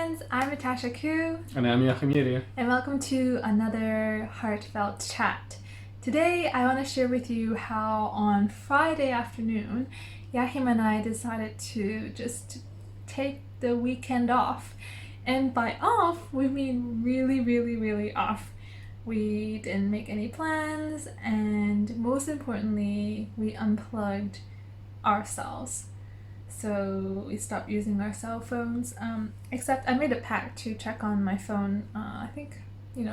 friends, I'm Natasha And I'm Jachym, and welcome to another heartfelt chat. Today I want to share with you how on Friday afternoon, Jachym and I decided to just take the weekend off. And by off, we mean really off. We didn't make any plans, and most importantly, we unplugged ourselves. So we stopped using our cell phones. Except I made a pact to check on my phone. I think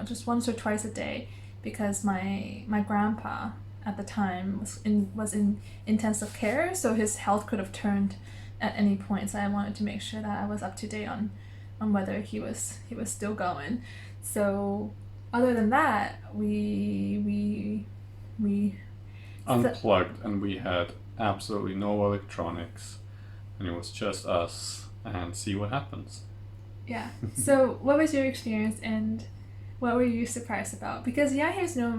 just once or twice a day, because my grandpa at the time was in intensive care, so his health could have turned at any point. So I wanted to make sure that I was up to date on whether he was still going. So other than that, we unplugged, and we had absolutely no electronics, and it was just us, and see what happens. Yeah. So what was your experience, and what were you surprised about? Because Yahya's no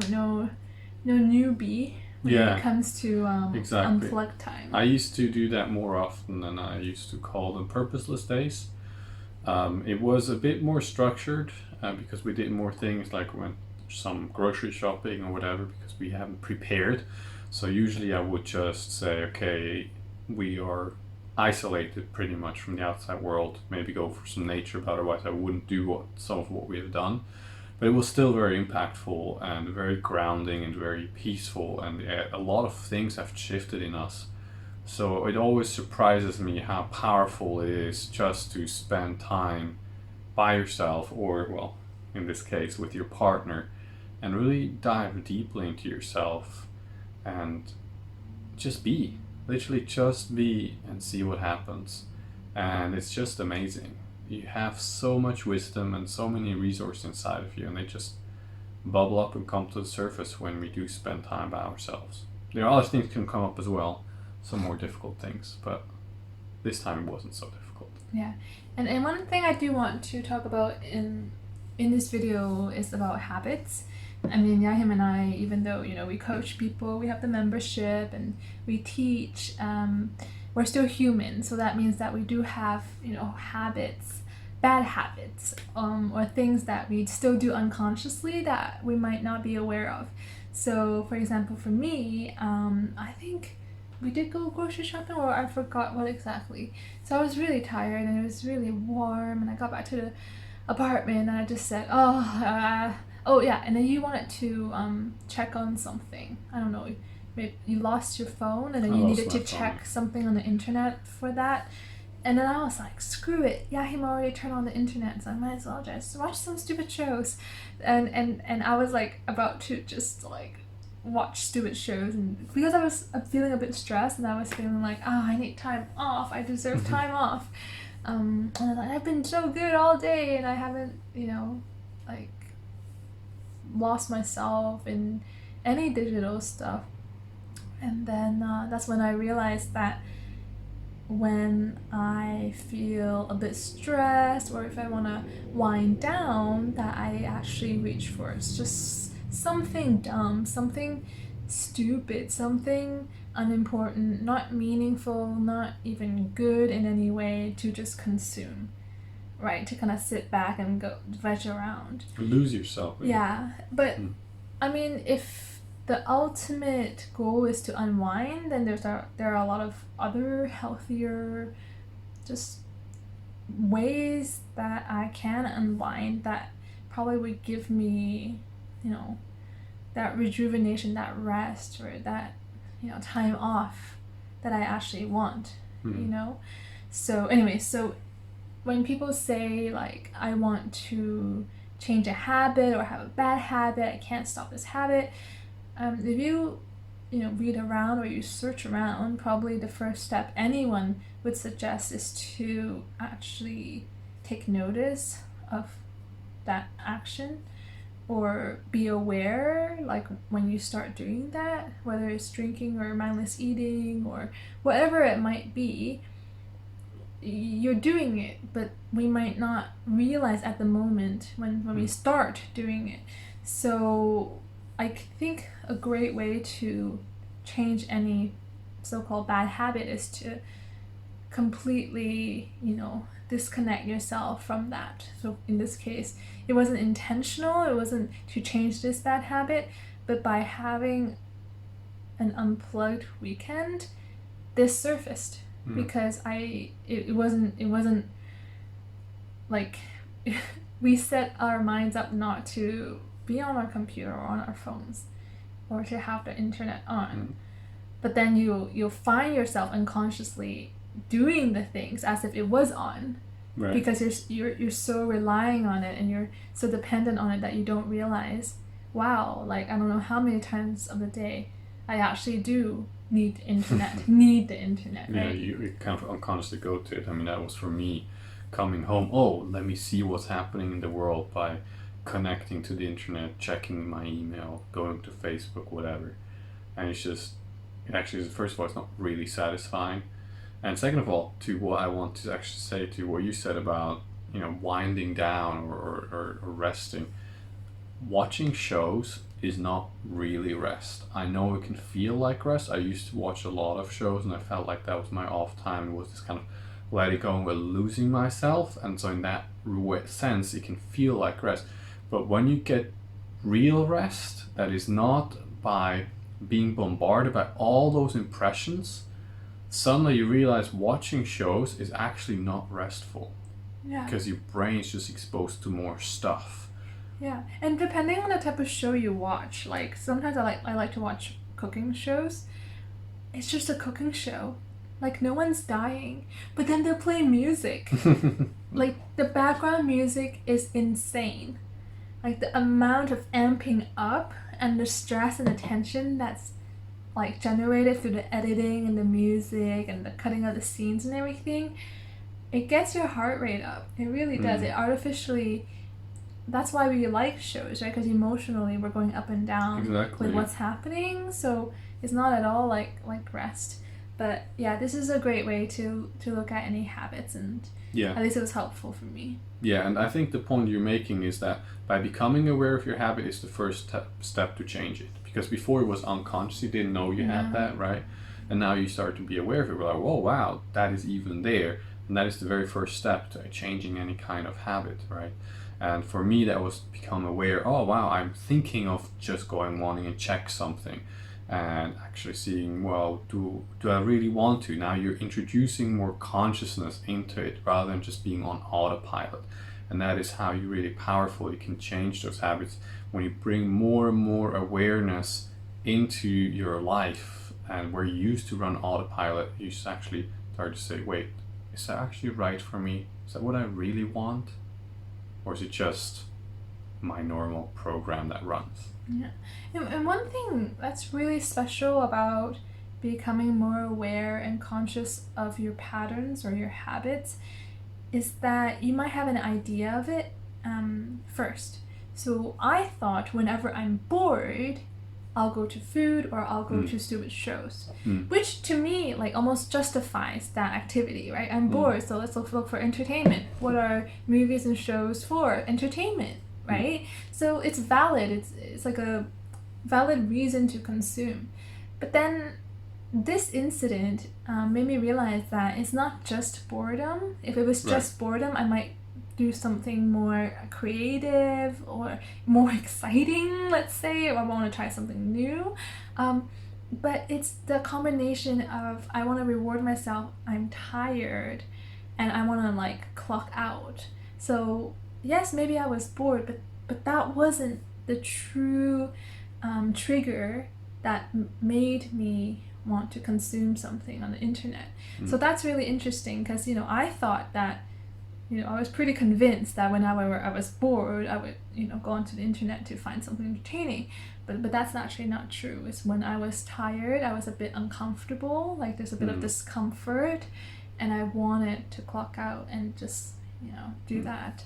newbie when it comes to exactly. unplugged time. I used to do that more often, and I used to call them purposeless days. It was a bit more structured because we did more things, like went some grocery shopping or whatever, because we haven't prepared. So usually I would just say, okay, we are isolated pretty much from the outside world, maybe go for some nature, but otherwise I wouldn't do some of what we have done. But it was still very impactful and very grounding and very peaceful, and a lot of things have shifted in us. So it always surprises me how powerful it is just to spend time by yourself, or, well, in this case with your partner, and really dive deeply into yourself and just be. Literally just be and see what happens. And it's just amazing. You have so much wisdom and so many resources inside of you, and they just bubble up and come to the surface when we do spend time by ourselves. There are other things can come up as well, some more difficult things, but this time it wasn't so difficult. Yeah. And one thing I do want to talk about in this video is about habits. I mean, Jachym and I, even though we coach people, we have the membership, and we teach, we're still human. So that means that we do have habits, bad habits, or things that we still do unconsciously that we might not be aware of. So for example, for me, I think we did go grocery shopping, or I forgot what exactly. So I was really tired, and it was really warm, and I got back to the apartment, and I just said, oh yeah, and then you wanted to check on something. I don't know, maybe you lost your phone, and then you needed to check something on the internet for that. And then I was like, screw it, Jachym already turned on the internet, so I might as well just watch some stupid shows. And I was like about to just like watch stupid shows, and because I was feeling a bit stressed, and I was feeling like, I need time off, I deserve time off. And I was like, I've been so good all day, and I haven't like lost myself in any digital stuff. And then that's when I realized that when I feel a bit stressed, or if I want to wind down, that I actually reach for it's just something dumb, something stupid, something unimportant, not meaningful, not even good in any way, to just consume, right? To kind of sit back and go veg around. Lose yourself. Yeah, but I mean, if the ultimate goal is to unwind, then there are a lot of other healthier just ways that I can unwind that probably would give me that rejuvenation, that rest, or that time off that I actually want. So anyway, so when people say like, I want to change a habit or have a bad habit, I can't stop this habit, if you read around or you search around, probably the first step anyone would suggest is to actually take notice of that action, or be aware, like when you start doing that, whether it's drinking or mindless eating or whatever it might be, you're doing it, but we might not realize at the moment when we start doing it. So I think a great way to change any so-called bad habit is to completely, disconnect yourself from that. So in this case, it wasn't intentional, it wasn't to change this bad habit, but by having an unplugged weekend, this surfaced because it wasn't like we set our minds up not to be on our computer or on our phones or to have the internet on. But then you'll find yourself unconsciously doing the things as if it was on, Right. because you're so relying on it and you're so dependent on it that you don't realize, wow, like I don't know how many times of the day I actually do need the internet, right? Yeah, you kind of unconsciously go to it. I mean, that was for me coming home. Oh, let me see what's happening in the world by connecting to the internet, checking my email, going to Facebook, whatever. And it's just, it actually, first of all, it's not really satisfying. And second of all, to what I want to actually say to what you said about, winding down or resting, watching shows is not really rest. I know it can feel like rest. I used to watch a lot of shows and I felt like that was my off time. It was this kind of letting go and losing myself. And so in that sense, it can feel like rest. But when you get real rest, that is not by being bombarded by all those impressions, suddenly you realize watching shows is actually not restful. Yeah. Because your brain's just exposed to more stuff. Yeah, and depending on the type of show you watch, like sometimes I like to watch cooking shows. It's just a cooking show. Like no one's dying, but then they'll play music. Like the background music is insane. Like the amount of amping up and the stress and the tension that's like generated through the editing and the music and the cutting of the scenes and everything, it gets your heart rate up. It really does. It artificially. That's why we like shows, right? Because emotionally we're going up and down with what's happening. So it's not at all like rest. But yeah, this is a great way to look at any habits, and at least it was helpful for me. Yeah, and I think the point you're making is that by becoming aware of your habit is the first step to change it. Because before it was unconscious, you didn't know you had that, right? And now you start to be aware of it. We're like, oh wow, that is even there. And that is the very first step to changing any kind of habit, right? And for me, that was become aware, oh wow, I'm thinking of just wanting to check something and actually seeing, well, do I really want to? Now you're introducing more consciousness into it rather than just being on autopilot. And that is how you really powerfully can change those habits, when you bring more and more awareness into your life. And where you used to run autopilot, you actually start to say, wait, is that actually right for me? Is that what I really want? Or is it just my normal program that runs? Yeah. And one thing that's really special about becoming more aware and conscious of your patterns or your habits is that you might have an idea of it first. So I thought whenever I'm bored, I'll go to food or I'll go to stupid shows, which to me like almost justifies that activity, right? I'm bored, so let's look for entertainment. What are movies and shows for? Entertainment, right? So it's valid. It's like a valid reason to consume. But then this incident made me realize that it's not just boredom. If it was just boredom, I might do something more creative or more exciting, let's say, or I want to try something new. But it's the combination of I want to reward myself, I'm tired, and I want to like clock out. So yes, maybe I was bored, but that wasn't the true trigger that made me want to consume something on the internet. So that's really interesting because I thought that I was pretty convinced that whenever I was bored, I would, go onto the internet to find something entertaining. But that's actually not true. It's when I was tired, I was a bit uncomfortable, like there's a bit of discomfort, and I wanted to clock out and just, do that.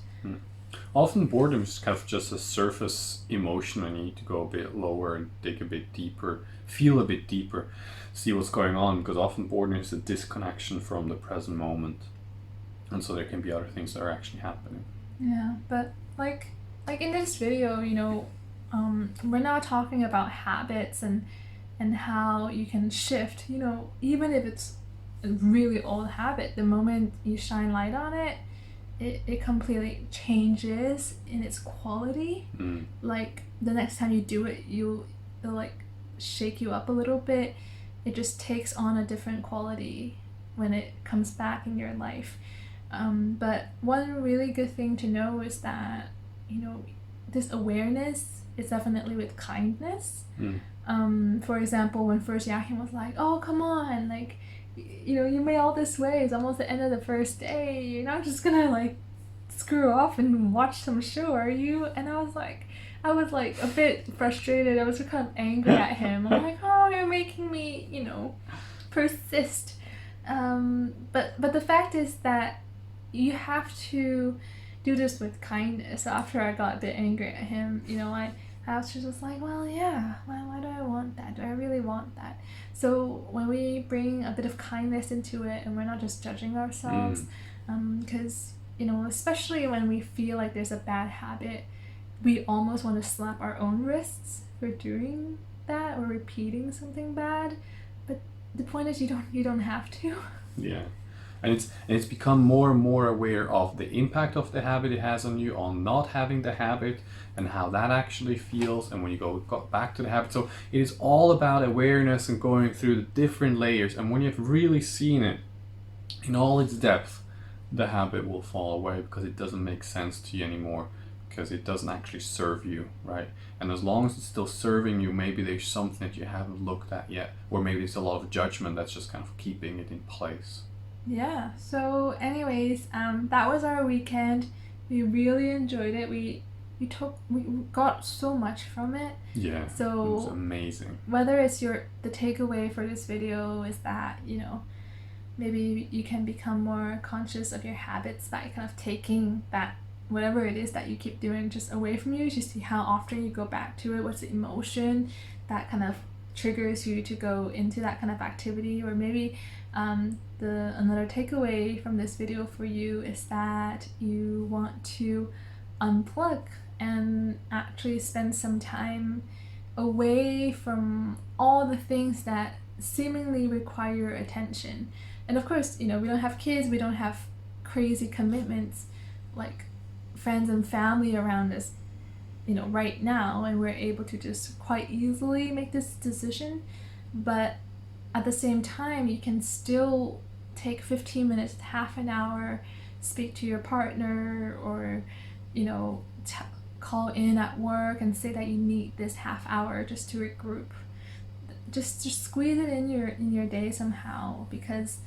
Often boredom is kind of just a surface emotion, and you need to go a bit lower and dig a bit deeper, feel a bit deeper, see what's going on, because often boredom is a disconnection from the present moment. And so there can be other things that are actually happening. Yeah, but like in this video, we're now talking about habits and how you can shift, even if it's a really old habit, the moment you shine light on it, it completely changes in its quality. Like the next time you do it, it'll like shake you up a little bit. It just takes on a different quality when it comes back in your life. But one really good thing to know is that, you know, this awareness is definitely with kindness. For example, when first Jachym was like, oh, come on, like, you know, you made all this way, it's almost the end of the first day, you're not just gonna like screw off and watch some show, are you? And I was like a bit frustrated. I was kind of angry at him. I'm like, oh, you're making me, you know, persist. But the fact is that you have to do this with kindness. So after I got a bit angry at him, you know, I was just like, well, yeah, why do I want that? Do I really want that? So when we bring a bit of kindness into it and we're not just judging ourselves, because, you know, especially when we feel like there's a bad habit, we almost want to slap our own wrists for doing that or repeating something bad. But the point is, you don't have to. Yeah. And it's become more and more aware of the impact of the habit it has on you, on not having the habit, and how that actually feels. And when you got back to the habit, so it is all about awareness and going through the different layers. And when you've really seen it in all its depth, the habit will fall away because it doesn't make sense to you anymore, because it doesn't actually serve you, right? And as long as it's still serving you, maybe there's something that you haven't looked at yet, or maybe there's a lot of judgment that's just kind of keeping it in place. Yeah, so anyways, that was our weekend. We really enjoyed it. We got so much from it. Yeah, so it was amazing. Whether it's the takeaway for this video is that, you know, maybe you can become more conscious of your habits by kind of taking that, whatever it is that you keep doing, just away from you, to see how often you go back to it, what's the emotion that kind of triggers you to go into that kind of activity. Or maybe another takeaway from this video for you is that you want to unplug and actually spend some time away from all the things that seemingly require attention. And of course, you know, we don't have kids, we don't have crazy commitments like friends and family around us, you know, right now, and we're able to just quite easily make this decision. But at the same time, you can still take 15 minutes, half an hour, speak to your partner, or, you know, call in at work and say that you need this half hour just to regroup. Just squeeze it in your day somehow, because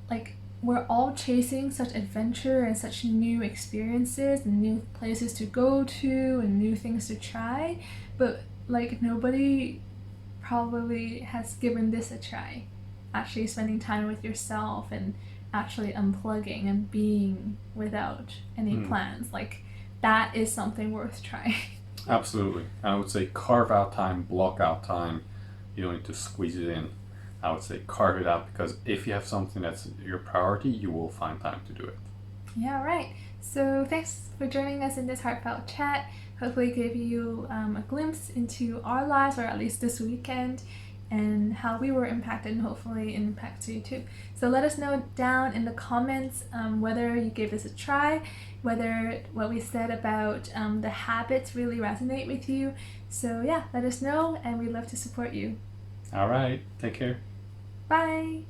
like we're all chasing such adventure and such new experiences and new places to go to and new things to try, but like nobody probably has given this a try, actually spending time with yourself and actually unplugging and being without any plans. Like that is something worth trying. Absolutely. I would say carve out time, block out time. You don't need to squeeze it in. I would say carve it out, because if you have something that's your priority, you will find time to do it. Yeah, right. So thanks for joining us in this heartfelt chat. Hopefully it gave you a glimpse into our lives, or at least this weekend, and how we were impacted, and hopefully it impacts you too. So let us know down in the comments whether you gave this a try, whether what we said about the habits really resonate with you. So yeah, let us know, and we'd love to support you. All right. Take care. Bye.